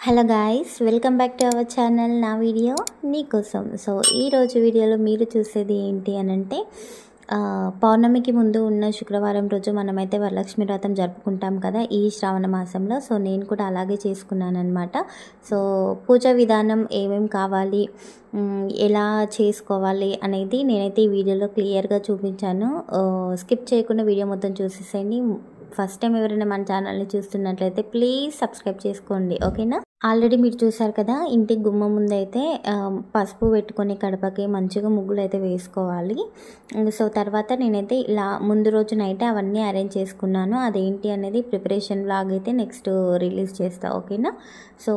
Hello guys, welcome back to our channel. నా video నీకోసం. So ఈరోజు వీడియోలో మీరు చూసేది ఏంటి అని అంటే పౌర్ణమికి ముందు ఉన్న శుక్రవారం రోజు మనమైతే వరలక్ష్మి వ్రతం జరుపుకుంటాం కదా ఈ శ్రావణ మాసంలో. సో నేను కూడా అలాగే చేసుకున్నాను అనమాట. సో పూజ విధానం ఏమేమి కావాలి, ఎలా చేసుకోవాలి అనేది నేనైతే ఈ వీడియోలో క్లియర్గా చూపించాను. స్కిప్ చేయకుండా వీడియో మొత్తం చూసేసేయండి. ఫస్ట్ టైం ఎవరైనా మన ఛానల్ని చూస్తున్నట్లయితే ప్లీజ్ సబ్స్క్రైబ్ చేసుకోండి, ఓకేనా. ఆల్రెడీ మీరు చూసారు కదా, ఇంటి గుమ్మం ముందు అయితే పసుపు పెట్టుకొని గడపకి మంచిగా ముగ్గులు అయితే వేసుకోవాలి. సో తర్వాత నేనైతే ఇలా ముందు రోజు నైట్ అవన్నీ అరేంజ్ చేసుకున్నాను. అదేంటి అనేది ప్రిపరేషన్ వ్లాగ్ అయితే నెక్స్ట్ రిలీజ్ చేస్తా, ఓకేనా. సో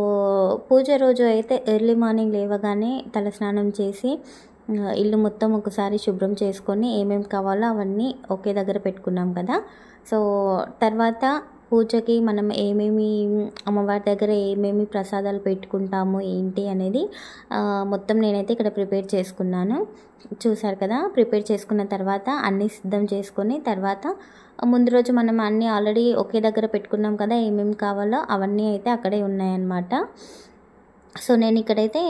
పూజ రోజు అయితే ఎర్లీ మార్నింగ్ లేవగానే తలస్నానం చేసి ఇల్లు మొత్తం ఒకసారి శుభ్రం చేసుకొని ఏమేమి కావాలో అవన్నీ ఒకే దగ్గర పెట్టుకున్నాం కదా. సో తర్వాత పూజకి మనం ఏమేమి అమ్మవారి దగ్గర ఏమేమి ప్రసాదాలు పెట్టుకుంటాము ఏంటి అనేది మొత్తం నేనైతే ఇక్కడ ప్రిపేర్ చేసుకున్నాను. చూసారు కదా, ప్రిపేర్ చేసుకున్న తర్వాత అన్నీ సిద్ధం చేసుకొని తర్వాత ముందు రోజు మనం అన్నీ ఆల్రెడీ ఒకే దగ్గర పెట్టుకున్నాం కదా, ఏమేమి కావాలో అవన్నీ అయితే అక్కడే ఉన్నాయన్నమాట. సో నేను ఇక్కడైతే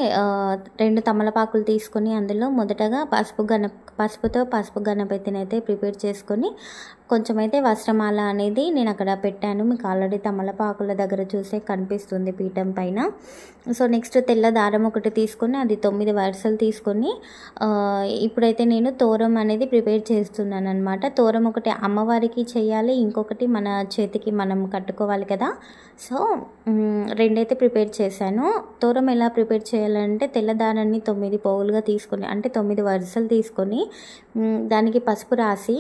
2 తమలపాకులు తీసుకొని అందులో మొదటగా పసుపుతో పసుపు గణపతిని అయితే ప్రిపేర్ చేసుకొని కొంచెం అయితే వస్త్రమాల అనేది నేను అక్కడ పెట్టాను. మీకు ఆల్రెడీ తమలపాకుల దగ్గర చూసే కనిపిస్తుంది పీఠం పైన. సో నెక్స్ట్ తెల్ల దారం ఒకటి తీసుకొని అది 9 వరుసలు తీసుకొని ఇప్పుడైతే నేను తోరం అనేది ప్రిపేర్ చేస్తున్నాను అనమాట. తోరం ఒకటి అమ్మవారికి చేయాలి, ఇంకొకటి మన చేతికి మనం కట్టుకోవాలి కదా. సో 2 అయితే ప్రిపేర్ చేశాను. తోరం ఎలా ప్రిపేర్ చేయాలంటే తెల్ల దారాన్ని 9 పోగులుగా తీసుకొని అంటే 9 వరుసలు తీసుకొని దానికి పసుపు రాసి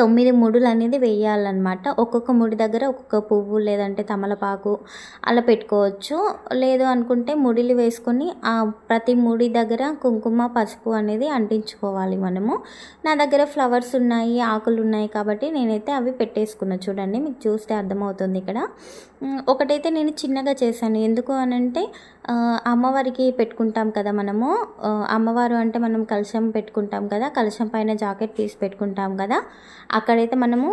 9 ముడులు అనేది వేయాలన్నమాట. ఒక్కొక్క ముడి దగ్గర ఒక్కొక్క పువ్వు లేదంటే తమలపాకు అలా పెట్టుకోవచ్చు. లేదు అనుకుంటే ముడిలు వేసుకొని ఆ ప్రతి ముడి దగ్గర కుంకుమ పసుపు అనేది అంటించుకోవాలి మనము. నా దగ్గర ఫ్లవర్స్ ఉన్నాయి, ఆకులు ఉన్నాయి కాబట్టి నేనైతే అవి పెట్టేసుకున్నా. చూడండి, మీకు చూస్తే అర్థమవుతుంది. ఇక్కడ ఒకటైతే నేను చిన్నగా చేశాను. ఎందుకు అనంటే అమ్మవారికి పెట్టుకుంటాం కదా మనము. అమ్మవారు అంటే మనం కలశం పెట్టుకుంటాం కదా, కలశం పైన జాకెట్ పీస్ పెట్టుకుంటాం కదా, అక్కడైతే మనము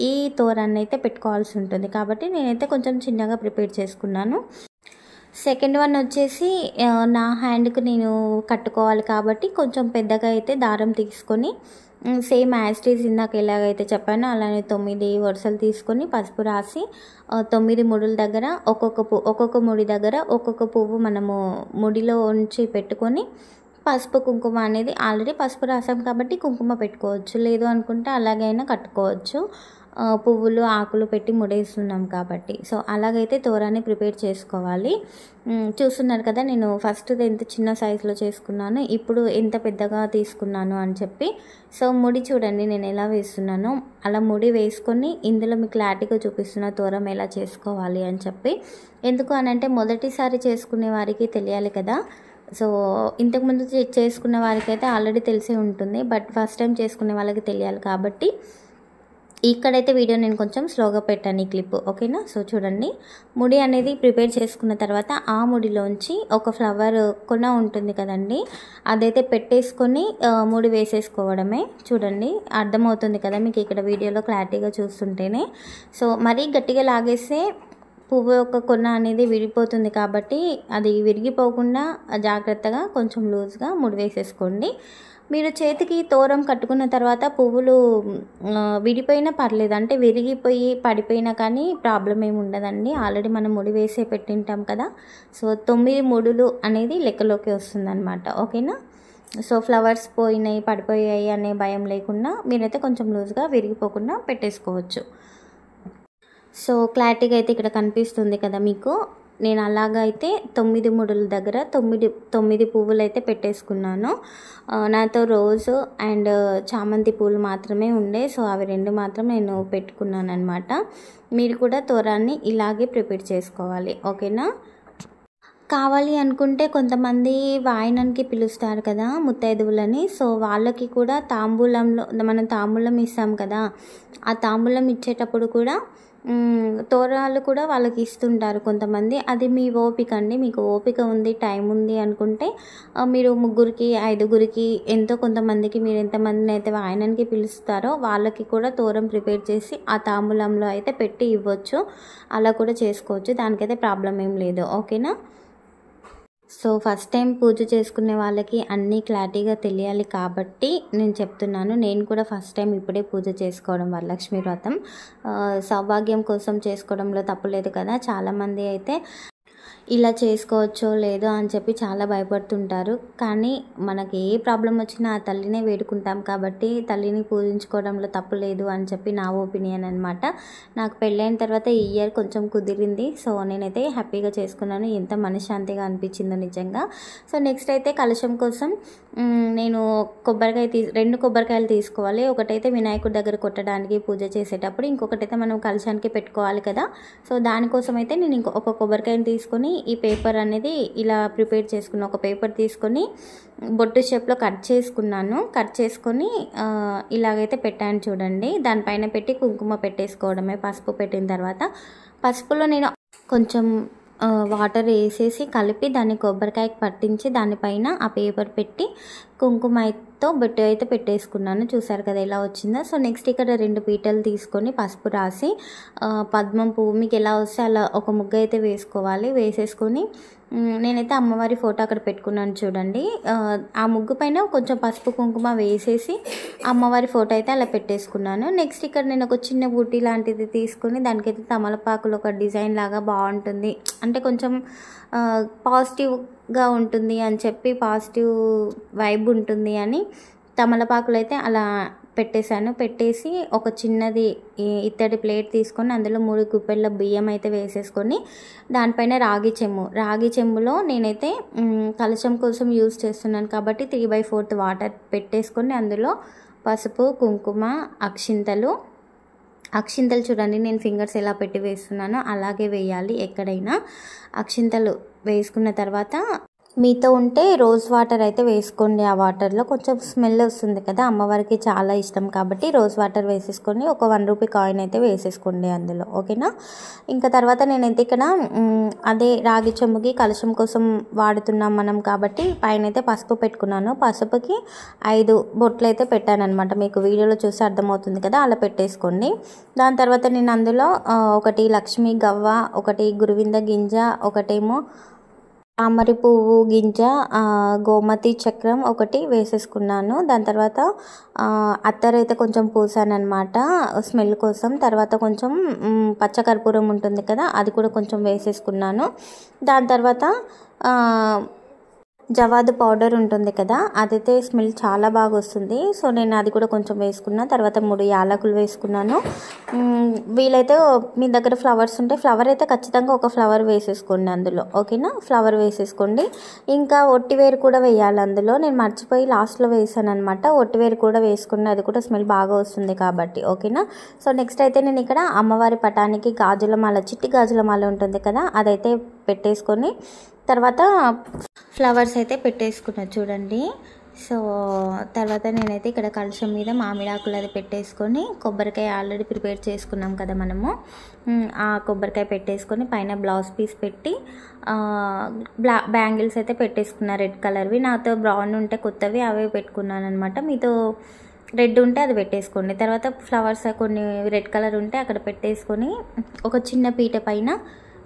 ఈ తోరాన్ని అయితే పెట్టుకోవాల్సి ఉంటుంది. కాబట్టి నేనైతే కొంచెం చిన్నగా ప్రిపేర్ చేసుకున్నాను. సెకండ్ వన్ వచ్చేసి నా హ్యాండ్కి నేను కట్టుకోవాలి కాబట్టి కొంచెం పెద్దగా అయితే దారం తీసుకొని సేమ్ యాజ్ ఇట్ ఈజ్ ఇందాక ఎలాగైతే చెప్పానో అలానే 9 వరుసలు తీసుకొని పసుపు రాసి 9 ముడుల దగ్గర ఒక్కొక్క ముడి దగ్గర ఒక్కొక్క పువ్వు మనము ముడిలో ఉంచి పెట్టుకొని పసుపు కుంకుమ అనేది ఆల్రెడీ పసుపు రాసాం కాబట్టి కుంకుమ పెట్టుకోవచ్చు, లేదు అనుకుంటే అలాగైనా కట్టుకోవచ్చు. పువ్వులు ఆకులు పెట్టి ముడేస్తున్నాం కాబట్టి. సో అలాగైతే తోరాన్ని ప్రిపేర్ చేసుకోవాలి. చూస్తున్నారు కదా, నేను ఫస్ట్ ఎంత చిన్న సైజులో చేసుకున్నాను, ఇప్పుడు ఎంత పెద్దగా తీసుకున్నాను అని చెప్పి. సో ముడి చూడండి నేను ఎలా వేస్తున్నానో, అలా ముడి వేసుకొని ఇందులో మీకు క్లారిటీగా చూపిస్తున్న తోరం ఎలా చేసుకోవాలి అని చెప్పి. ఎందుకు అనంటే మొదటిసారి చేసుకునే వారికి తెలియాలి కదా. సో ఇంతకుముందు చేసుకున్న వారికైతే ఆల్రెడీ తెలిసే ఉంటుంది, బట్ ఫస్ట్ టైం చేసుకునే వాళ్ళకి తెలియాలి కాబట్టి ఇక్కడైతే వీడియో నేను కొంచెం స్లోగా పెట్టాను ఈ క్లిప్, ఓకేనా. సో చూడండి, ముడి అనేది ప్రిపేర్ చేసుకున్న తర్వాత ఆ ముడిలోంచి ఒక ఫ్లవర్ కొన ఉంటుంది కదండి, అదైతే పెట్టేసుకొని ముడి వేసేసుకోవడమే. చూడండి, అర్థమవుతుంది కదా మీకు ఇక్కడ వీడియోలో క్లారిటీగా చూస్తుంటేనే. సో మరీ గట్టిగా లాగేస్తే పువ్వు యొక్క కొన అనేది విరిగిపోతుంది కాబట్టి అది విరిగిపోకుండా జాగ్రత్తగా కొంచెం లూజ్గా ముడి వేసేసుకోండి. మీరు చేతికి తోరం కట్టుకున్న తర్వాత పువ్వులు విడిపోయినా పర్లేదు, అంటే విరిగిపోయి పడిపోయినా కానీ ప్రాబ్లం ఏమి ఉండదండి. ఆల్రెడీ మనం ముడి వేసే పెట్టింటాం కదా. సో 9 ముడులు అనేది లెక్కలోకి వస్తుందన్నమాట, ఓకేనా. సో ఫ్లవర్స్ పోయినాయి పడిపోయాయి అనే భయం లేకుండా మీరైతే కొంచెం లూజ్గా విరిగిపోకుండా పెట్టేసుకోవచ్చు. సో క్లారిటీగా అయితే ఇక్కడ కనిపిస్తుంది కదా మీకు. నేను అలాగైతే 9 ముడుల దగ్గర 9 పువ్వులు అయితే పెట్టేసుకున్నాను. నాతో రోజు అండ్ చామంతి పూలు మాత్రమే ఉండే, సో అవి 2 మాత్రం నేను పెట్టుకున్నాను అనమాట. మీరు కూడా తోరాన్ని ఇలాగే ప్రిపేర్ చేసుకోవాలి, ఓకేనా. కావాలి అనుకుంటే కొంతమంది వాయనానికి పిలుస్తారు కదా ముత్తైదువులని. సో వాళ్ళకి కూడా తాంబూలంలో మనం తాంబూలం ఇస్తాం కదా, ఆ తాంబూలం ఇచ్చేటప్పుడు కూడా తోరణాలు కూడా వాళ్ళకి ఇస్తుంటారు కొంతమంది. అది మీ ఓపిక అండి. మీకు ఓపిక ఉంది, టైం ఉంది అనుకుంటే మీరు ముగ్గురికి, ఐదుగురికి ఎంతో కొంతమందికి మీరు ఎంతమందిని అయితే వాయనానికి పిలుస్తారో వాళ్ళకి కూడా తోరం ప్రిపేర్ చేసి ఆ తాంబూలంలో అయితే పెట్టి ఇవ్వచ్చు. అలా కూడా చేసుకోవచ్చు. దానికైతే ప్రాబ్లం ఏం లేదు. ఓకేనా. సో ఫస్ట్ టైం పూజ చేసుకునే వాళ్ళకి అన్నీ క్లారిటీగా తెలియాలి కాబట్టి నేను చెప్తున్నాను. నేను కూడా ఫస్ట్ టైం ఇప్పుడే పూజ చేసుకోవడం వరలక్ష్మి వ్రతం. సౌభాగ్యం కోసం చేసుకోవడంలో తప్పులేదు కదా. చాలామంది అయితే ఇలా చేసుకోవచ్చో లేదో అని చెప్పి చాలా భయపడుతుంటారు. కానీ మనకి ఏ ప్రాబ్లం వచ్చినా ఆ తల్లినే వేడుకుంటాం కాబట్టి తల్లిని పూజించుకోవడంలో తప్పు లేదు అని చెప్పి నా ఒపీనియన్ అనమాట. నాకు పెళ్ళైన తర్వాత ఈ ఇయర్ కొంచెం కుదిరింది. సో నేనైతే హ్యాపీగా చేసుకున్నాను. ఎంత మనశ్శాంతిగా అనిపించిందో నిజంగా. సో నెక్స్ట్ అయితే కలశం కోసం నేను రెండు కొబ్బరికాయలు తీసుకోవాలి. ఒకటైతే వినాయకుడి దగ్గర కొట్టడానికి పూజ చేసేటప్పుడు, ఇంకొకటైతే మనం కలశానికి పెట్టుకోవాలి కదా. సో దానికోసం అయితే నేను ఒక కొబ్బరికాయని తీసుకొని ఈ పేపర్ అనేది ఇలా ప్రిపేర్ చేసుకున్నాను. ఒక పేపర్ తీసుకొని బొట్టు షేప్లో కట్ చేసుకొని ఇలాగైతే పెట్టాను చూడండి. దానిపైన పెట్టి కుంకుమ పెట్టేసుకోవడమే. పసుపు పెట్టిన తర్వాత పసుపులో నేను కొంచెం వాటర్ వేసేసి కలిపి దాన్ని కొబ్బరికాయకి పట్టించి దానిపైన ఆ పేపర్ పెట్టి కుంకుమతో బొట్టు అయితే పెట్టేసుకున్నాను. చూసారు కదా ఎలా వచ్చిందో. సో నెక్స్ట్ ఇక్కడ 2 పీటలు తీసుకొని పసుపు రాసి పద్మం పువ్వు మీకు ఎలా వస్తే అలా ఒక ముగ్గు అయితే వేసుకోవాలి. వేసేసుకొని నేనైతే అమ్మవారి ఫోటో అక్కడ పెట్టుకున్నాను చూడండి. ఆ ముగ్గు పైన కొంచెం పసుపు కుంకుమ వేసేసి అమ్మవారి ఫోటో అయితే అలా పెట్టేసుకున్నాను. నెక్స్ట్ ఇక్కడ నేను ఒక చిన్న బూటీ లాంటిది తీసుకొని దానికైతే తమలపాకులు ఒక డిజైన్ లాగా బాగుంటుంది, అంటే కొంచెం పాజిటివ్గా ఉంటుంది అని చెప్పి, పాజిటివ్ వైబ్ ఉంటుంది అని తమలపాకులు అయితే అలా పెట్టేసి ఒక చిన్నది ఇత్తడి ప్లేట్ తీసుకొని అందులో 3 గుప్పెళ్ళ బియ్యం అయితే వేసేసుకొని దానిపైన రాగి చెంబులో నేనైతే కలశం కోసం యూజ్ చేస్తున్నాను కాబట్టి 3/4 వాటర్ పెట్టేసుకొని అందులో పసుపు, కుంకుమ, అక్షింతలు చూడండి నేను ఫింగర్స్ ఎలా పెట్టి వేస్తున్నానో అలాగే వేయాలి ఎక్కడైనా. అక్షింతలు వేసుకున్న తర్వాత మీతో ఉంటే రోజ్ వాటర్ అయితే వేసుకోండి. ఆ వాటర్లో కొంచెం స్మెల్ వస్తుంది కదా, అమ్మవారికి చాలా ఇష్టం కాబట్టి రోజ్ వాటర్ వేసేసుకొని ఒక 1 రూపీ కాయిన్ అయితే వేసేసుకోండి అందులో. ఓకేనా. ఇంకా తర్వాత నేనైతే ఇక్కడ అదే రాగి చెంబుకి కలశం కోసం వాడుతున్నాం మనం కాబట్టి పైన అయితే పసుపు పెట్టుకున్నాను. పసుపుకి 5 బొట్లు అయితే పెట్టాను అనమాట. మీకు వీడియోలో చూసి అర్థమవుతుంది కదా, అలా పెట్టేసుకోండి. దాని తర్వాత నేను అందులో ఒకటి లక్ష్మీ గవ్వ, ఒకటి గురువింద గింజ, ఒకటేమో తామరి పువ్వు గింజ, గోమతి చక్రం ఒకటి వేసేసుకున్నాను. దాని తర్వాత అత్తర్ అయితే కొంచెం పూసాను అనమాట స్మెల్ కోసం. తర్వాత కొంచెం పచ్చకర్పూరం ఉంటుంది కదా, అది కూడా కొంచెం వేసేసుకున్నాను. దాని తర్వాత జవాదు పౌడర్ ఉంటుంది కదా, అదైతే స్మెల్ చాలా బాగా వస్తుంది. సో నేను అది కూడా కొంచెం వేసుకున్నాను. తర్వాత 3 యాలకులు వేసుకున్నాను. వీలైతే మీ దగ్గర ఫ్లవర్స్ ఉంటే ఫ్లవర్ అయితే ఖచ్చితంగా ఒక ఫ్లవర్ వేసేసుకోండి అందులో. ఓకేనా. ఫ్లవర్ వేసేసుకోండి. ఇంకా ఒట్టివేరు కూడా వేయాలి అందులో. నేను మర్చిపోయి లాస్ట్లో వేసాను అనమాట. ఒట్టివేరు కూడా వేసుకుని, అది కూడా స్మెల్ బాగా వస్తుంది కాబట్టి. ఓకేనా. సో నెక్స్ట్ అయితే నేను ఇక్కడ అమ్మవారి పటానికి గాజుల మాల, చిట్టి గాజుల మాల ఉంటుంది కదా, అదైతే పెట్టేసుకొని తర్వాత ఫ్లవర్స్ అయితే పెట్టేసుకున్నా చూడండి. సో తర్వాత నేనైతే ఇక్కడ కలశం మీద మామిడాకులు అది పెట్టేసుకొని కొబ్బరికాయ ఆల్రెడీ ప్రిపేర్ చేసుకున్నాం కదా మనము, ఆ కొబ్బరికాయ పెట్టేసుకొని పైన బ్లౌజ్ పీస్ పెట్టి బ్యాంగిల్స్ అయితే పెట్టేసుకున్నా రెడ్ కలర్వి. నాతో బ్రౌన్ ఉంటే కొత్తవి అవే పెట్టుకున్నాను అనమాట. మీతో రెడ్ ఉంటే అది పెట్టేసుకోండి. తర్వాత ఫ్లవర్స్ కొన్ని రెడ్ కలర్ ఉంటే అక్కడ పెట్టేసుకొని ఒక చిన్న పీట పైన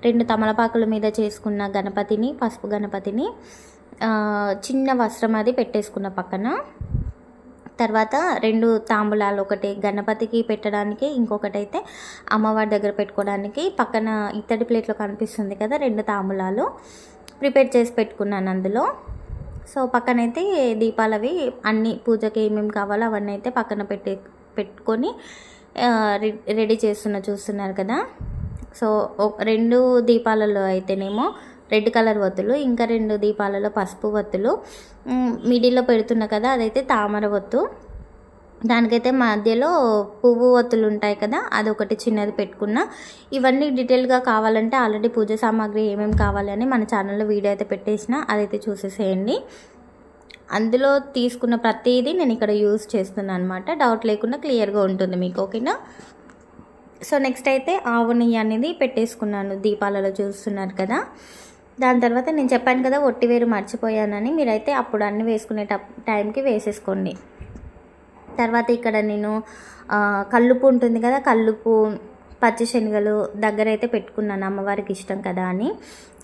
2 తమలపాకుల మీద చేసుకున్న గణపతిని, పసుపు గణపతిని చిన్న వస్త్రం అది పెట్టేసుకున్న పక్కన. తర్వాత 2 తాంబూలాలు, ఒకటి గణపతికి పెట్టడానికి, ఇంకొకటి అయితే అమ్మవారి దగ్గర పెట్టుకోవడానికి. పక్కన ఇత్తడి ప్లేట్లో కనిపిస్తుంది కదా 2 తాంబూలాలు ప్రిపేర్ చేసి పెట్టుకున్నాను అందులో. సో పక్కనైతే దీపాలవి అన్ని పూజకి ఏమేమి కావాలో అవన్నీ అయితే పక్కన పెట్టుకొని రెడీ చూస్తున్నారు కదా. సో 2 దీపాలలో అయితేనేమో రెడ్ కలర్ ఒత్తులు, ఇంకా 2 దీపాలలో పసుపు ఒత్తులు, మిడిల్లో పెడుతున్నా కదా అదైతే తామర ఒత్తు. దానికైతే మధ్యలో పువ్వు ఒత్తులు ఉంటాయి కదా, అదొకటి చిన్నది పెట్టుకున్నా. ఇవన్నీ డీటెయిల్గా కావాలంటే ఆల్రెడీ పూజ సామాగ్రి ఏమేమి కావాలి అని మన ఛానల్లో వీడియో అయితే పెట్టేసిన, అదైతే చూసేసేయండి. అందులో తీసుకున్న ప్రతిదీ నేను ఇక్కడ యూజ్ చేస్తున్నాను అనమాట. డౌట్ లేకుండా క్లియర్గా ఉంటుంది మీకు. ఓకేనా. సో నెక్స్ట్ అయితే ఆవు నెయ్యి అనేది పెట్టేసుకున్నాను, దీపాలలో చూస్తున్నారు కదా. దాని తర్వాత నేను చెప్పాను కదా ఒట్టివేరు మర్చిపోయానని, మీరైతే అప్పుడు అన్నీ వేసుకునే టైంకి వేసేసుకోండి. తర్వాత ఇక్కడ నేను కల్లుపు ఉంటుంది కదా, కల్లుపు పచ్చి శనగలు దగ్గర అయితే పెట్టుకున్నాను, అమ్మవారికి ఇష్టం కదా అని.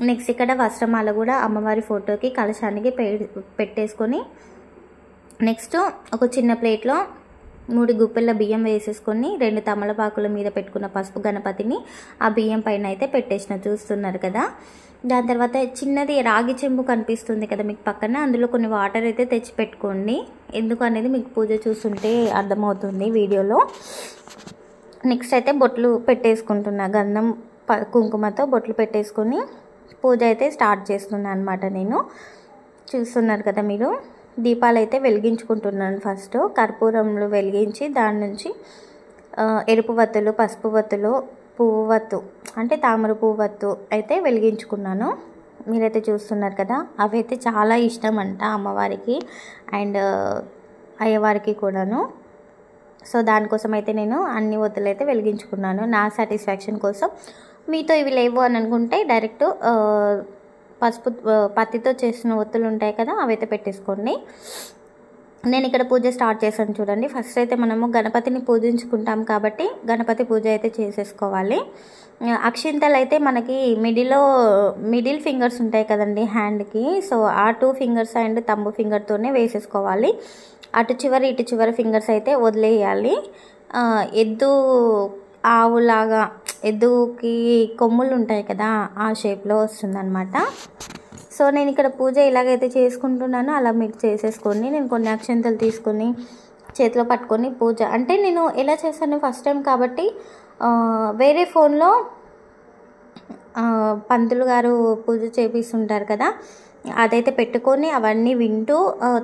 నెక్స్ట్ ఇక్కడ వస్త్రమాల కూడా అమ్మవారి ఫోటోకి కలశానికి పెట్టేసుకొని, నెక్స్ట్ ఒక చిన్న ప్లేట్లో 3 గుప్పెల బియ్యం వేసేసుకొని 2 తమలపాకుల మీద పెట్టుకున్న పసుపు గణపతిని ఆ బియ్యం పైన అయితే పెట్టేసిన, చూస్తున్నారు కదా. దాని తర్వాత చిన్నది రాగి చెంబు కనిపిస్తుంది కదా మీకు పక్కన, అందులో కొన్ని వాటర్ అయితే తెచ్చి పెట్టుకోండి. ఎందుకు అనేది మీకు పూజ చూస్తుంటే అర్థమవుతుంది వీడియోలో. నెక్స్ట్ అయితే బొట్లు పెట్టేసుకుంటున్నా, గంధం కుంకుమతో బొట్లు పెట్టేసుకొని పూజ అయితే స్టార్ట్ చేస్తున్నా అనమాట నేను. చూస్తున్నారు కదా మీరు, దీపాలు అయితే వెలిగించుకుంటున్నాను. ఫస్ట్ కర్పూరంలో వెలిగించి దాని నుంచి ఎరుపు వత్తులు, పసుపు వత్తులు, పువ్వు వత్తు అంటే తామర పువ్వు వత్తు అయితే వెలిగించుకున్నాను. మీరైతే చూస్తున్నారు కదా, అవి అయితే చాలా ఇష్టం అంట అమ్మవారికి అండ్ అయ్యవారికి కూడాను. సో దానికోసం అయితే నేను అన్ని ఒత్తులు అయితే వెలిగించుకున్నాను నా సాటిస్ఫాక్షన్ కోసం. మీతో ఇవి లేవు అని అనుకుంటే డైరెక్ట్ పత్తితో చేసిన ఒత్తులు ఉంటాయి కదా, అవైతే పెట్టేసుకోండి. నేను ఇక్కడ పూజ స్టార్ట్ చేశాను చూడండి. ఫస్ట్ అయితే మనము గణపతిని పూజించుకుంటాం కాబట్టి గణపతి పూజ అయితే చేసేసుకోవాలి. అక్షింతలు అయితే మనకి మిడిల్ ఫింగర్స్ ఉంటాయి కదండి హ్యాండ్కి, సో ఆ 2 ఫింగర్స్ అండ్ తంబు ఫింగర్తోనే వేసేసుకోవాలి. అటు చివరి ఇటు చివరి ఫింగర్స్ అయితే వదిలేయాలి. ఎద్దు ఆవులాగా ఎద్దుకి కొమ్ములు ఉంటాయి కదా, ఆ షేప్లో వస్తుందన్నమాట. సో నేను ఇక్కడ పూజ ఇలాగైతే చేసుకుంటున్నానో అలా మీరు చేసేసుకోండి. నేను కొన్ని అక్షంతలు తీసుకొని చేతిలో పట్టుకొని పూజ అంటే నేను ఎలా చేశాను ఫస్ట్ టైం కాబట్టి వేరే ఫోన్లో పంతులు గారు పూజ చేపిస్తుంటారు కదా, అదైతే పెట్టుకొని అవన్నీ వింటూ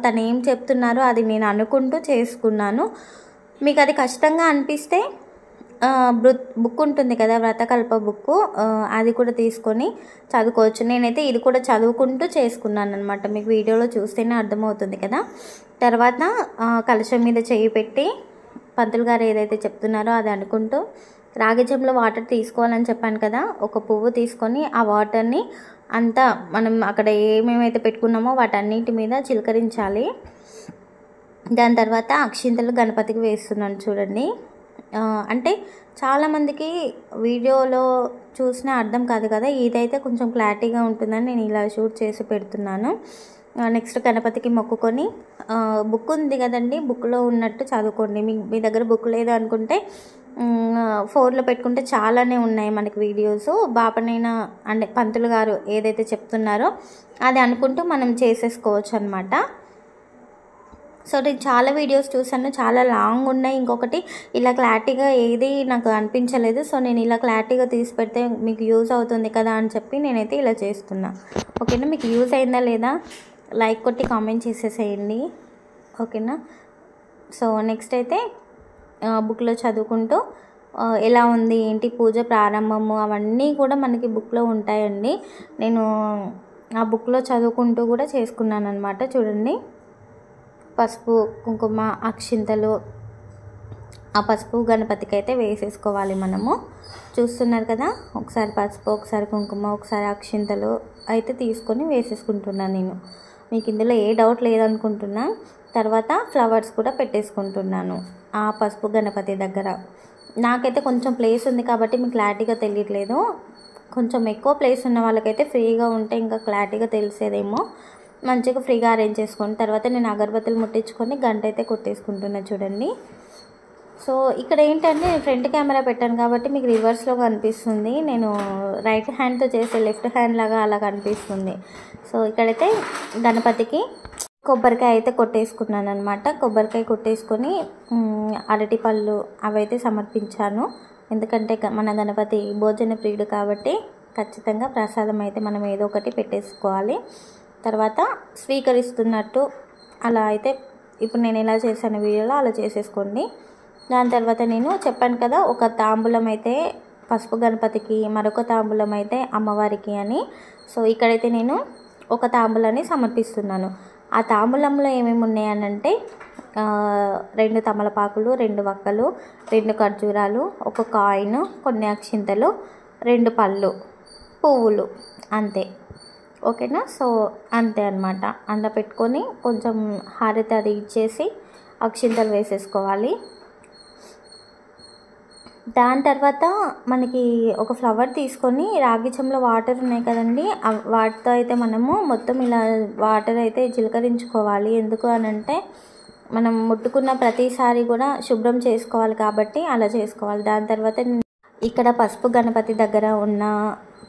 తను ఏం చెప్తున్నారో అది నేను అనుకుంటూ చేసుకున్నాను. మీకు అది కష్టంగా అనిపిస్తే బుక్ ఉంటుంది కదా, వ్రతకల్ప బుక్, అది కూడా తీసుకొని చదువుకోవచ్చు. నేనైతే ఇది కూడా చదువుకుంటూ చేసుకున్నాను అనమాట, మీకు వీడియోలో చూస్తేనే అర్థమవుతుంది కదా. తర్వాత కలశం మీద చేయి పెట్టి పంతులు గారు ఏదైతే చెప్తున్నారో అది అనుకుంటూ రాగి చెంబులో వాటర్ తీసుకోవాలని చెప్పాను కదా, ఒక పువ్వు తీసుకొని ఆ వాటర్ని అంతా మనం అక్కడ ఏమేమైతే పెట్టుకున్నామో వాటన్నిటి మీద చిలకరించాలి. దాని తర్వాత అక్షింతలు గణపతికి వేస్తున్నాను చూడండి. అంటే చాలామందికి వీడియోలో చూసినా అర్థం కాదు కదా, ఇదైతే కొంచెం క్లారిటీగా ఉంటుందని నేను ఇలా షూట్ చేసి పెడుతున్నాను. నెక్స్ట్ గణపతికి మొక్కుకొని బుక్ ఉంది కదండి, బుక్లో ఉన్నట్టు చదువుకోండి. మీ దగ్గర బుక్ లేదు అనుకుంటే ఫోన్లో పెట్టుకుంటే చాలానే ఉన్నాయి మనకి వీడియోస్. బాపనైనా అంటే పంతులు గారు ఏదైతే చెప్తున్నారో అది అనుకుంటూ మనం చేసేసుకోవచ్చు అనమాట. సో నేను చాలా వీడియోస్ చూసాను, చాలా లాంగ్ ఉన్నాయి. ఇంకొకటి ఇలా క్లారిటీగా ఏది నాకు అనిపించలేదు. సో నేను ఇలా క్లారిటీగా తీసి పెడితే మీకు యూజ్ అవుతుంది కదా అని చెప్పి నేనైతే ఇలా చేస్తున్నా. ఓకేనా, మీకు యూజ్ అయిందా లేదా లైక్ కొట్టి కామెంట్ చేసేసేయండి. ఓకేనా. సో నెక్స్ట్ అయితే బుక్లో చదువుకుంటూ ఎలా ఉంది ఏంటి పూజ ప్రారంభము అవన్నీ కూడా మనకి బుక్లో ఉంటాయండి. నేను ఆ బుక్లో చదువుకుంటూ కూడా చేసుకున్నాను అనమాట. చూడండి, పసుపు కుంకుమ అక్షింతలు, ఆ పసుపు గణపతికి అయితే వేసేసుకోవాలి మనము. చూస్తున్నారు కదా, ఒకసారి పసుపు, ఒకసారి కుంకుమ, ఒకసారి అక్షింతలు అయితే తీసుకొని వేసేసుకుంటున్నాను నేను. మీకు ఇందులో ఏ డౌట్ లేదనుకుంటున్నా. తర్వాత ఫ్లవర్స్ కూడా పెట్టేసుకుంటున్నాను ఆ పసుపు గణపతి దగ్గర. నాకైతే కొంచెం ప్లేస్ ఉంది కాబట్టి మీకు క్లారిటీగా తెలియట్లేదు. కొంచెం ఎక్కువ ప్లేస్ ఉన్న వాళ్ళకైతే ఫ్రీగా ఉంటే ఇంకా క్లారిటీగా తెలిసేదేమో. మంచిగా ఫ్రీగా అరేంజ్ చేసుకోండి. తర్వాత నేను అగరబత్తులు ముట్టించుకొని గంట అయితే కొట్టేసుకుంటున్నా చూడండి. సో ఇక్కడ ఏంటంటే నేను ఫ్రంట్ కెమెరా పెట్టాను కాబట్టి మీకు రివర్స్లో కనిపిస్తుంది. నేను రైట్ హ్యాండ్తో చేసే లెఫ్ట్ హ్యాండ్ లాగా అలా కనిపిస్తుంది. సో ఇక్కడైతే గణపతికి కొబ్బరికాయ అయితే కొట్టేసుకున్నాను అనమాట. కొబ్బరికాయ కొట్టేసుకొని అరటి పళ్ళు అవైతే సమర్పించాను. ఎందుకంటే మన గణపతి భోజన ప్రియుడు కాబట్టి ఖచ్చితంగా ప్రసాదం అయితే మనం ఏదో ఒకటి పెట్టేసుకోవాలి. తర్వాత స్వీకరిస్తున్నట్టు అలా అయితే ఇప్పుడు నేను ఎలా చేశాను వీడియోలో అలా చేసేసుకోండి. దాని తర్వాత నేను చెప్పాను కదా, ఒక తాంబూలం అయితే పసుపు గణపతికి, మరొక తాంబూలం అయితే అమ్మవారికి అని. సో ఇక్కడైతే నేను ఒక తాంబూలాన్ని సమర్పిస్తున్నాను. ఆ తాంబూలంలో ఏమేమి ఉన్నాయనంటే 2 తమలపాకులు, 2 వక్కలు, 2 ఖర్జూరాలు, 1 కాయిన్, కొన్ని అక్షింతలు, 2 పళ్ళు, పువ్వులు, అంతే. ఓకేనా. సో అంతే అనమాట. అందులో పెట్టుకొని కొంచెం హారతి అది ఇచ్చేసి అక్షింతలు వేసేసుకోవాలి. దాని తర్వాత మనకి ఒక ఫ్లవర్ తీసుకొని రాగి చెంబులో వాటర్ ఉన్నాయి కదండి, వాటితో అయితే మనము మొత్తం ఇలా వాటర్ అయితే చిలకరించుకోవాలి. ఎందుకు అనంటే మనం ముట్టుకున్న ప్రతిసారి కూడా శుభ్రం చేసుకోవాలి కాబట్టి అలా చేసుకోవాలి. దాని తర్వాత ఇక్కడ పసుపు గణపతి దగ్గర ఉన్న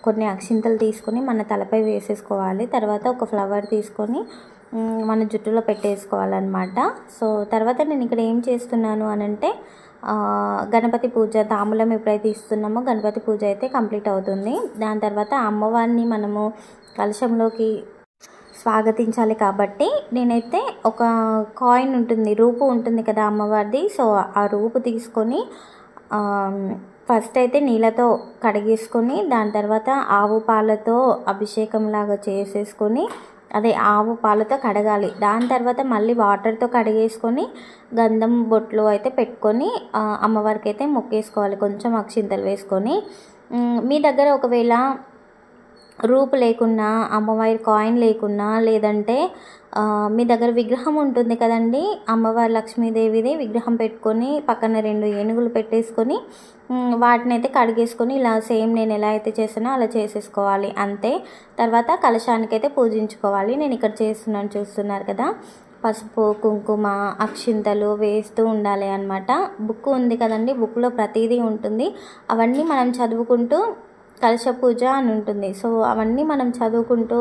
కొన్ని అక్షింతలు తీసుకొని మన తలపై వేసేసుకోవాలి. తర్వాత ఒక ఫ్లవర్ తీసుకొని మన జుట్టులో పెట్టేసుకోవాలన్నమాట. సో తర్వాత నేను ఇక్కడ ఏం చేస్తున్నాను అనంటే గణపతి పూజ తాంబూలం ఎప్పుడైతే ఇస్తున్నామో గణపతి పూజ అయితే కంప్లీట్ అవుతుంది. దాని తర్వాత అమ్మవారిని మనము కలశంలోకి స్వాగతించాలి కాబట్టి నేనైతే ఒక కాయిన్ ఉంటుంది, రూపు ఉంటుంది కదా అమ్మవారిది. సో ఆ రూపు తీసుకొని ఫస్ట్ అయితే నీళ్ళతో కడిగేసుకొని దాని తర్వాత ఆవు పాలతో అభిషేకం లాగా చేసేసుకొని అదే ఆవు పాలతో కడగాలి. దాని తర్వాత మళ్ళీ వాటర్తో కడిగేసుకొని గంధం బొట్లు అయితే పెట్టుకొని అమ్మవారికి అయితే మొక్కేసుకోవాలి, కొంచెం అక్షింతలు వేసుకొని. మీ దగ్గర ఒకవేళ రూపు లేకున్నా, అమ్మవారి కాయిన్ లేకున్నా, లేదంటే మీ దగ్గర విగ్రహం ఉంటుంది కదండి అమ్మవారి లక్ష్మీదేవిది, విగ్రహం పెట్టుకొని పక్కన 2 ఏనుగులు పెట్టేసుకొని వాటిని అయితే కడిగేసుకొని ఇలా సేమ్ నేను ఎలా అయితే చేసానో అలా చేసేసుకోవాలి, అంతే. తర్వాత కలశానికి అయితే పూజించుకోవాలి. నేను ఇక్కడ చేస్తున్నాను, చూస్తున్నారు కదా, పసుపు కుంకుమ అక్షింతలు వేస్తూ ఉండాలి అన్నమాట. బుక్ ఉంది కదండి, బుక్లో ప్రతిదీ ఉంటుంది. అవన్నీ మనం చదువుకుంటూ కలశ పూజ అని ఉంటుంది. సో అవన్నీ మనం చదువుకుంటూ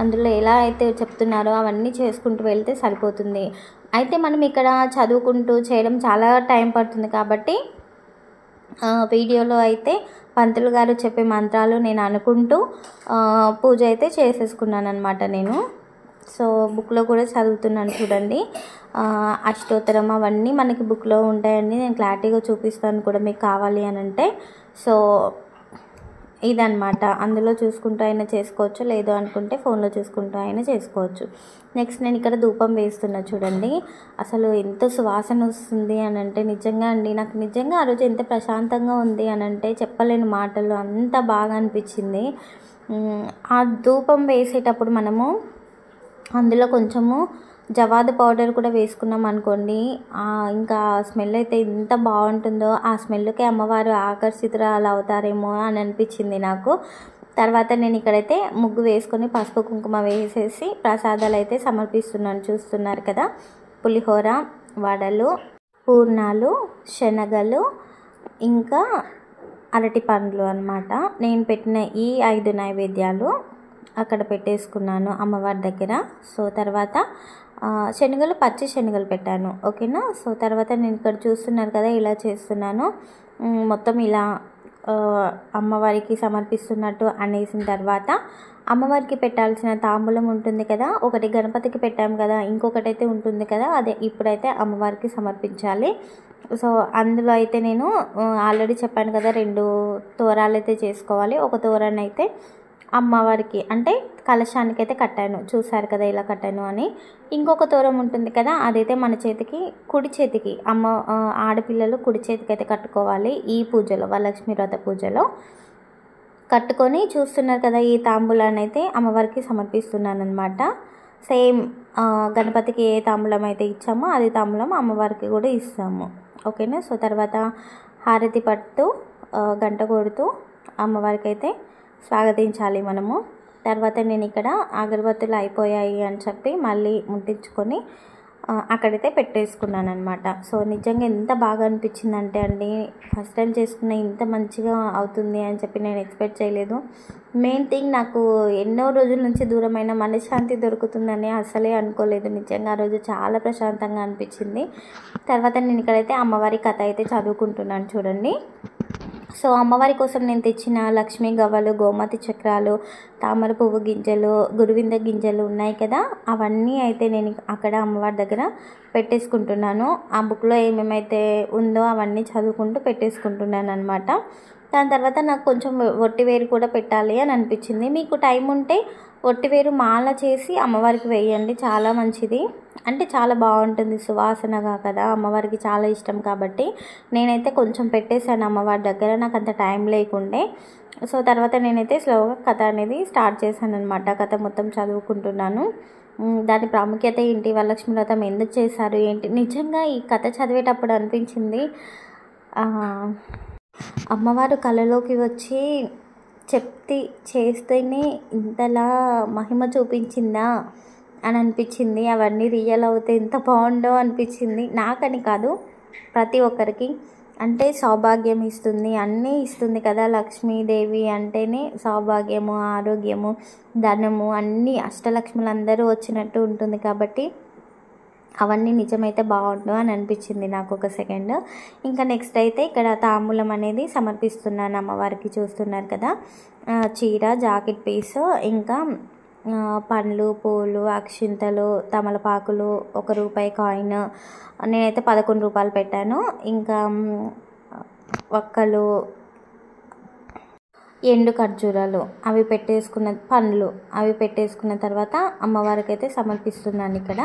అందులో ఎలా అయితే చెప్తున్నారో అవన్నీ చేసుకుంటూ వెళ్తే సరిపోతుంది. అయితే మనం ఇక్కడ చదువుకుంటూ చేయడం చాలా టైం పడుతుంది కాబట్టి వీడియోలో అయితే పంతులు గారు చెప్పే మంత్రాలు నేను అనుకుంటూ పూజ అయితే చేసేసుకున్నాను అనమాట నేను. సో బుక్లో కూడా చదువుతున్నాను చూడండి. అష్టోత్తరం అవన్నీ మనకి బుక్లో ఉంటాయండి, నేను క్లారిటీగా చూపిస్తాను కూడా మీకు కావాలి అని అంటే. సో ఇదన్నమాట, అందులో చూసుకుంటూ అయినా చేసుకోవచ్చు, లేదు అనుకుంటే ఫోన్లో చూసుకుంటూ అయినా చేసుకోవచ్చు. నెక్స్ట్ నేను ఇక్కడ ధూపం వేస్తున్నా చూడండి. అసలు ఎంత సువాసన వస్తుంది అని అంటే నిజంగా అండి, నాకు నిజంగా ఆ రోజు ఎంత ప్రశాంతంగా ఉంది అని అంటే చెప్పలేని మాటలు, అంత బాగా అనిపించింది. ఆ ధూపం వేసేటప్పుడు మనము అందులో కొంచెము జవాదు పౌడర్ కూడా వేసుకున్నాం అనుకోండి, ఇంకా స్మెల్ అయితే ఎంత బాగుంటుందో. ఆ స్మెల్కే అమ్మవారు ఆకర్షితురాలు అవుతారేమో అని అనిపించింది నాకు. తర్వాత నేను ఇక్కడైతే ముగ్గు వేసుకొని పసుపు కుంకుమ వేసేసి ప్రసాదాలు అయితే సమర్పిస్తున్నాను, చూస్తున్నారు కదా. పులిహోర, వడలు, పూర్ణాలు, శనగలు, ఇంకా అరటి పండ్లు అన్నమాట. నేను పెట్టిన ఈ 5 నైవేద్యాలు అక్కడ పెట్టేసుకున్నాను అమ్మవారి దగ్గర. సో తర్వాత శనగలు, పచ్చి శనగలు పెట్టాను, ఓకేనా. సో తర్వాత నేను ఇక్కడ చూస్తున్నారు కదా ఇలా చేస్తున్నాను. మొత్తం ఇలా అమ్మవారికి సమర్పిస్తున్నట్టు అనేసిన తర్వాత అమ్మవారికి పెట్టాల్సిన తాంబూలం ఉంటుంది కదా, ఒకటి గణపతికి పెట్టాము కదా, ఇంకొకటి అయితే ఉంటుంది కదా, అదే ఇప్పుడైతే అమ్మవారికి సమర్పించాలి. సో అందులో అయితే నేను ఆల్రెడీ చెప్పాను కదా 2 తోరాలు అయితే చేసుకోవాలి. ఒక తోరాన్ని అయితే అమ్మవారికి అంటే కలశానికి అయితే కట్టాను, చూసారు కదా ఇలా కట్టాను అని. ఇంకొక తోరం ఉంటుంది కదా, అదైతే మన చేతికి, కుడి చేతికి ఆడపిల్లలు కుడి చేతికి అయితే కట్టుకోవాలి ఈ పూజలో, వరలక్ష్మి వ్రత పూజలో కట్టుకొని. చూస్తున్నారు కదా ఈ తాంబూలాన్ని అయితే అమ్మవారికి సమర్పిస్తున్నాను అనమాట. సేమ్ గణపతికి ఏ తాంబూలం అయితే ఇచ్చామో అది తాంబూలం అమ్మవారికి కూడా ఇస్తాము, ఓకేనా. సో తర్వాత హారతి పడుతూ గంట కొడుతూ అమ్మవారికి అయితే స్వాగతించాలి మనము. తర్వాత నేను ఇక్కడ అగరబత్తులు అయిపోయాయి అని చెప్పి మళ్ళీ ముట్టించుకొని అక్కడైతే పెట్టేసుకున్నాను అనమాట. సో నిజంగా ఎంత బాగా అనిపించిందంటే అండి, ఫస్ట్ టైం చేసుకున్న ఇంత మంచిగా అవుతుంది అని చెప్పి నేను ఎక్స్పెక్ట్ చేయలేదు. మెయిన్ థింగ్, నాకు ఎన్నో రోజుల నుంచి దూరమైన మనశ్శాంతి దొరుకుతుందని అసలే అనుకోలేదు. నిజంగా ఆ రోజు చాలా ప్రశాంతంగా అనిపించింది. తర్వాత నేను ఇక్కడైతే అమ్మవారి కథ అయితే చదువుకుంటున్నాను చూడండి. సో అమ్మవారి కోసం నేను తెచ్చిన లక్ష్మీ గవ్వలు, గోమతి చక్రాలు, తామర పువ్వు గింజలు, గురువింద గింజలు ఉన్నాయి కదా, అవన్నీ అయితే నేను అక్కడ అమ్మవారి దగ్గర పెట్టేసుకుంటున్నాను. ఆ బుక్లో ఏమేమైతే ఉందో అవన్నీ చదువుకుంటూ పెట్టేసుకుంటున్నాను అనమాట. దాని తర్వాత నాకు కొంచెం ఒట్టివేరు కూడా పెట్టాలి అని అనిపించింది. మీకు టైం ఉంటే ఒట్టివేరు మాల చేసి అమ్మవారికి వేయండి, చాలా మంచిది. అంటే చాలా బాగుంటుంది సువాసనగా కదా, అమ్మవారికి చాలా ఇష్టం కాబట్టి. నేనైతే కొంచెం పెట్టేశాను అమ్మవారి దగ్గర, నాకు అంత టైం లేకుండే. సో తర్వాత నేనైతే స్లోగా కథ అనేది స్టార్ట్ చేశాను అనమాట. కథ మొత్తం చదువుకుంటున్నాను. దాని ప్రాముఖ్యత ఏంటి, వరలక్ష్మి వ్రతం ఎందుకు చేశారు ఏంటి, నిజంగా ఈ కథ చదివేటప్పుడు అనిపించింది అమ్మవారు కళలోకి వచ్చి చేస్తేనే ఇంతలా మహిమ చూపించిందా అని అనిపించింది. అవన్నీ రియల్ అవుతే ఎంత బాగుండో అనిపించింది. నాకని కాదు, ప్రతి ఒక్కరికి. అంటే సౌభాగ్యం ఇస్తుంది, అన్నీ ఇస్తుంది కదా. లక్ష్మీదేవి అంటేనే సౌభాగ్యము, ఆరోగ్యము, ధనము, అన్నీ అష్టలక్ష్ములు అందరూ వచ్చినట్టు ఉంటుంది కాబట్టి అవన్నీ నిజమైతే బాగుండు అని అనిపించింది నాకు ఒక సెకండ్. ఇంకా నెక్స్ట్ అయితే ఇక్కడ తాంబూలం అనేది సమర్పిస్తున్నాను అమ్మవారికి. చూస్తున్నారు కదా, చీర, జాకెట్ పీస్, ఇంకా పండ్లు, పూలు, అక్షింతలు, తమలపాకులు, ₹1 కాయిన్, నేనైతే 11 రూపాయలు పెట్టాను. ఇంకా వక్కలు, ఎండు ఖర్జూరాలు అవి పెట్టేసుకున్న, పండ్లు అవి పెట్టేసుకున్న తర్వాత అమ్మవారికి అయితే సమర్పిస్తున్నాను. ఇక్కడ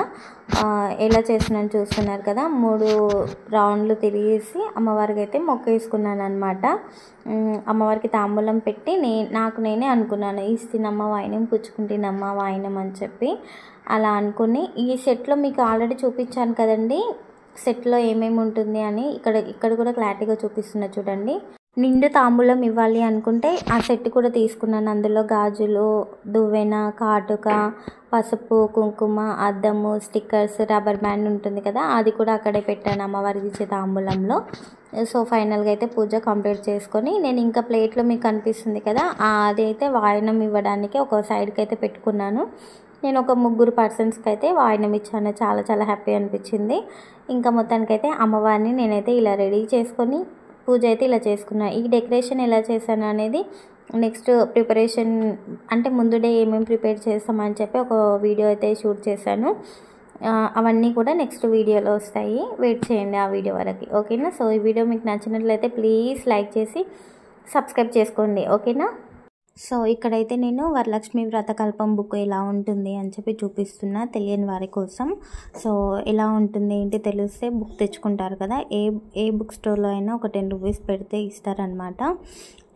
ఎలా చేస్తున్నాను చూస్తున్నారు కదా, 3 రౌండ్లు తిరిగేసి అమ్మవారికి అయితే మొక్కేసుకున్నాను అనమాట. అమ్మవారికి తాంబూలం పెట్టి నాకు నేనే అనుకున్నాను, ఇస్తినమ్మ వాయినం, పుచ్చుకుంటేనమ్మ వాయినం అని చెప్పి అలా అనుకుని. ఈ సెట్లో మీకు ఆల్రెడీ చూపించాను కదండి సెట్లో ఏమేమి ఉంటుంది అని. ఇక్కడ కూడా క్లారిటీగా చూపిస్తున్నా చూడండి. నిండు తాంబూలం ఇవ్వాలి అనుకుంటే ఆ సెట్ కూడా తీసుకున్నాను. అందులో గాజులు, దువ్వెన, కాటుక, పసుపు, కుంకుమ, అద్దము, స్టిక్కర్స్, రబ్బర్ బ్యాండ్ ఉంటుంది కదా, అది కూడా అక్కడే పెట్టాను అమ్మవారికి ఇచ్చే తాంబూలంలో. సో ఫైనల్గా అయితే పూజ కంప్లీట్ చేసుకొని నేను ఇంకా ప్లేట్లో మీకు కనిపిస్తుంది కదా, అది అయితే వాయనం ఇవ్వడానికి ఒక సైడ్కి అయితే పెట్టుకున్నాను. నేను ఒక 3 పర్సన్స్కి అయితే వాయనం ఇచ్చాను. చాలా చాలా హ్యాపీ అనిపించింది. ఇంకా మొత్తానికైతే అమ్మవారిని నేనైతే ఇలా రెడీ చేసుకొని పూజ అయితే ఇలా చేసుకున్నాను. ఈ డెకరేషన్ ఎలా చేశాను అనేది నెక్స్ట్ ప్రిపరేషన్, అంటే ముందు డే ఏమేమి ప్రిపేర్ చేస్తామని చెప్పి ఒక వీడియో అయితే షూట్ చేశాను. అవన్నీ కూడా నెక్స్ట్ వీడియోలో వస్తాయి, వెయిట్ చేయండి ఆ వీడియో వరకు, ఓకేనా. సో ఈ వీడియో మీకు నచ్చినట్లయితే ప్లీజ్ లైక్ చేసి సబ్స్క్రైబ్ చేసుకోండి, ఓకేనా. సో ఇక్కడైతే నేను వరలక్ష్మి వ్రతకల్పం బుక్ ఎలా ఉంటుంది అని చెప్పి చూపిస్తున్నా తెలియని వారి కోసం. సో ఎలా ఉంటుంది ఏంటి తెలిస్తే బుక్ తెచ్చుకుంటారు కదా, ఏ బుక్ స్టోర్లో అయినా ఒక ₹10 పెడితే ఇస్తారనమాట.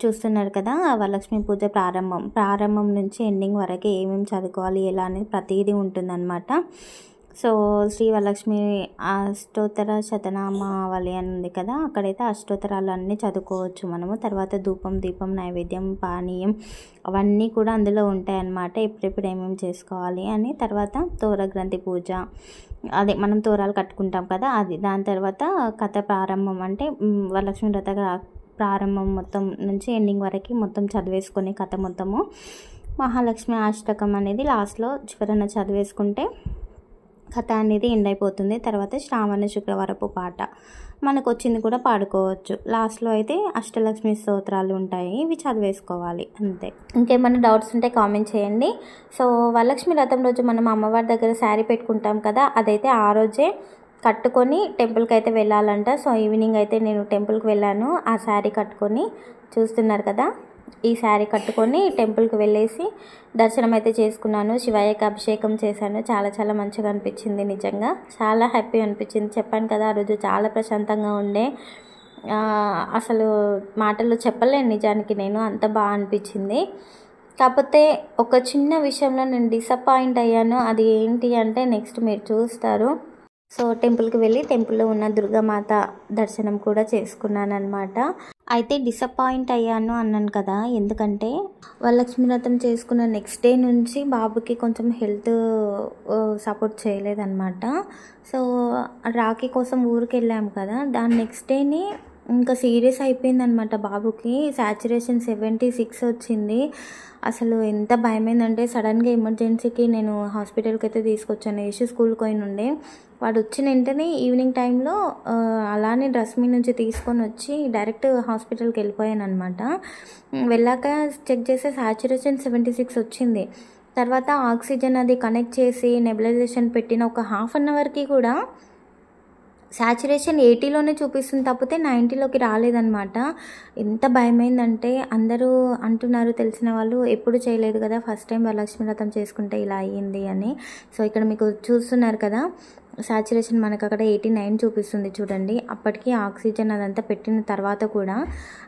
చూస్తున్నారు కదా, వరలక్ష్మి పూజ ప్రారంభం నుంచి ఎండింగ్ వరకు ఏమేమి చదువుకోవాలి ఎలా అనేది ప్రతిదీ ఉంటుందన్నమాట. సో శ్రీ వరలక్ష్మి అష్టోత్తర శతనామావళి అని ఉంది కదా, అక్కడైతే అష్టోత్తరాలు అన్నీ చదువుకోవచ్చు మనము. తర్వాత ధూపం, దీపం, నైవేద్యం, పానీయం అవన్నీ కూడా అందులో ఉంటాయి అన్నమాట, ఎప్పుడెప్పుడు ఏమేమి చేసుకోవాలి అని. తర్వాత తోర గ్రంథి పూజ, అదే మనం తోరాలు కట్టుకుంటాం కదా అది. దాని తర్వాత కథ ప్రారంభం, అంటే వరలక్ష్మి వ్రత ప్రారంభం మొత్తం నుంచి ఎండింగ్ వరకు మొత్తం చదివేసుకునే కథ మొత్తము. మహాలక్ష్మి అష్టకం అనేది లాస్ట్లో చివరన చదివేసుకుంటే కథ అనేది ఎండ్ అయిపోతుంది. తర్వాత శ్రావణ శుక్రవారపు పాట మనకు వచ్చింది కూడా పాడుకోవచ్చు. లాస్ట్లో అయితే అష్టలక్ష్మి స్తోత్రాలు ఉంటాయి, ఇవి చదివేసుకోవాలి అంతే. ఇంకేమైనా డౌట్స్ ఉంటే కామెంట్ చేయండి. సో వరలక్ష్మి వ్రతం రోజు మనం అమ్మవారి దగ్గర శారీ పెట్టుకుంటాం కదా, అదైతే ఆ రోజే కట్టుకొని టెంపుల్కి అయితే వెళ్ళాలంట. సో ఈవినింగ్ అయితే నేను టెంపుల్కి వెళ్ళాను ఆ శారీ కట్టుకొని. చూస్తున్నారు కదా, ఈ శారీ కట్టుకొని టెంపుల్కి వెళ్ళేసి దర్శనం అయితే చేసుకున్నాను. శివయ్యకి అభిషేకం చేశాను. చాలా చాలా మంచిగా అనిపించింది, నిజంగా చాలా హ్యాపీ అనిపించింది. చెప్పాను కదా ఆ రోజు చాలా ప్రశాంతంగా ఉండే, అసలు మాటల్లో చెప్పలేను నిజానికి, నేను అంత బాగా అనిపించింది. కాకపోతే ఒక చిన్న విషయంలో నేను డిసప్పాయింట్ అయ్యాను. అది ఏంటి అంటే నెక్స్ట్ మీరు చూస్తారు. సో టెంపుల్కి వెళ్ళి టెంపుల్లో ఉన్న దుర్గామాత దర్శనం కూడా చేసుకున్నాను అనమాట. అయితే డిసప్పాయింట్ అయ్యాను అన్నాను కదా, ఎందుకంటే వరలక్ష్మి వ్రతం చేసుకున్న నెక్స్ట్ డే నుంచి బాబుకి కొంచెం హెల్త్ సపోర్ట్ చేయలేదన్నమాట. సో రాఖీ కోసం ఊరికి వెళ్ళాము కదా, దాని నెక్స్ట్ డేని ఇంకా సీరియస్ అయిపోయిందనమాట. బాబుకి సాచురేషన్ 76 వచ్చింది. అసలు ఎంత భయమైందంటే సడన్గా ఎమర్జెన్సీకి నేను హాస్పిటల్కి అయితే తీసుకొచ్చాను. యశు స్కూల్కి పోయి ఉండే, వాడు వచ్చిన వెంటనే ఈవినింగ్ టైంలో అలానే డ్రెస్ మీ నుంచి తీసుకొని వచ్చి డైరెక్ట్ హాస్పిటల్కి వెళ్ళిపోయాను అనమాట. వెళ్ళాక చెక్ చేస్తే సాచురేషన్ 76 వచ్చింది. తర్వాత ఆక్సిజన్ అది కనెక్ట్ చేసి నెబులైజేషన్ పెట్టిన ఒక ½ అవర్కి కూడా సాచురేషన్ 80లోనే చూపిస్తుంది తప్పితే 90లోకి రాలేదనమాట. ఎంత భయమైందంటే అందరూ అంటున్నారు తెలిసిన వాళ్ళు, ఎప్పుడు చేయలేదు కదా, ఫస్ట్ టైం వరలక్ష్మి వ్రతం చేసుకుంటే ఇలా అయ్యింది అని. సో ఇక్కడ మీకు చూస్తున్నారు కదా, సాచురేషన్ మనకు అక్కడ 89 చూపిస్తుంది చూడండి. అప్పటికి ఆక్సిజన్ అదంతా పెట్టిన తర్వాత కూడా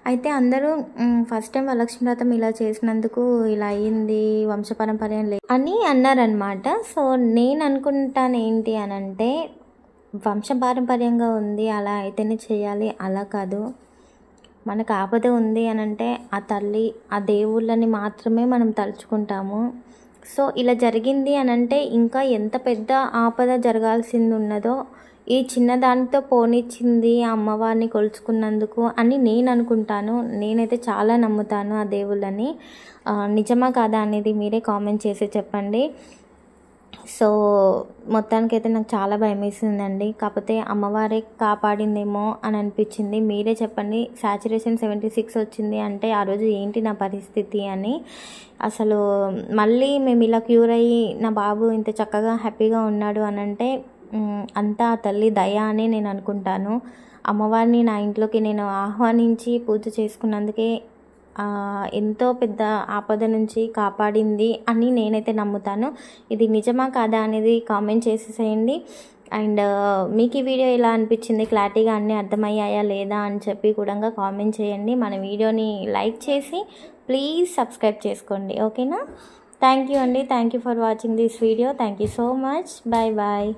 అయితే అందరూ ఫస్ట్ టైం వరలక్ష్మి వ్రతం ఇలా చేసినందుకు ఇలా అయ్యింది, వంశపారంపర్యం లేదు అని అన్నారనమాట. సో నేను అనుకుంటాను ఏంటి అని అంటే, వంశపారంపర్యంగా ఉంది అలా అయితేనే చేయాలి, అలా కాదు. మనకు ఆపద ఉంది అని అంటే ఆ తల్లి ఆ దేవుళ్ళని మాత్రమే మనం తలుచుకుంటాము. సో ఇలా జరిగింది అని అంటే ఇంకా ఎంత పెద్ద ఆపద జరగాల్సింది ఉన్నదో ఈ చిన్నదానితో పోనిచ్చింది ఆ అమ్మవారిని కొలుచుకున్నందుకు అని నేను అనుకుంటాను. నేనైతే చాలా నమ్ముతాను ఆ దేవుళ్ళని. నిజమా కాదా అనేది మీరే కామెంట్ చేసి చెప్పండి. సో మొత్తానికైతే నాకు చాలా భయం వేసిందండి. కాకపోతే అమ్మవారే కాపాడిందేమో అని అనిపించింది. మీరే చెప్పండి, సాచురేషన్ 76 వచ్చింది అంటే ఆ రోజు ఏంటి నా పరిస్థితి అని. అసలు మళ్ళీ మేము ఇలా క్యూర్ అయ్యి నా బాబు ఇంత చక్కగా హ్యాపీగా ఉన్నాడు అని అంటే అంతా ఆ తల్లి దయ అని నేను అనుకుంటాను. అమ్మవారిని నా ఇంట్లోకి నేను ఆహ్వానించి పూజ చేసుకున్నందుకే ఎంతో పెద్ద ఆపద నుంచి కాపాడింది అని నేనైతే నమ్ముతాను. ఇది నిజమా కాదా అనేది కామెంట్ చేసేసేయండి. అండ్ మీకు ఈ వీడియో ఎలా అనిపించింది, క్లారిటీగా అన్నీ అర్థమయ్యాయా లేదా అని చెప్పి కూడా కామెంట్ చేయండి. మన వీడియోని లైక్ చేసి ప్లీజ్ సబ్స్క్రైబ్ చేసుకోండి, ఓకేనా. థ్యాంక్ యూ అండి. Thank you for watching this video. Thank you so much. Bye bye.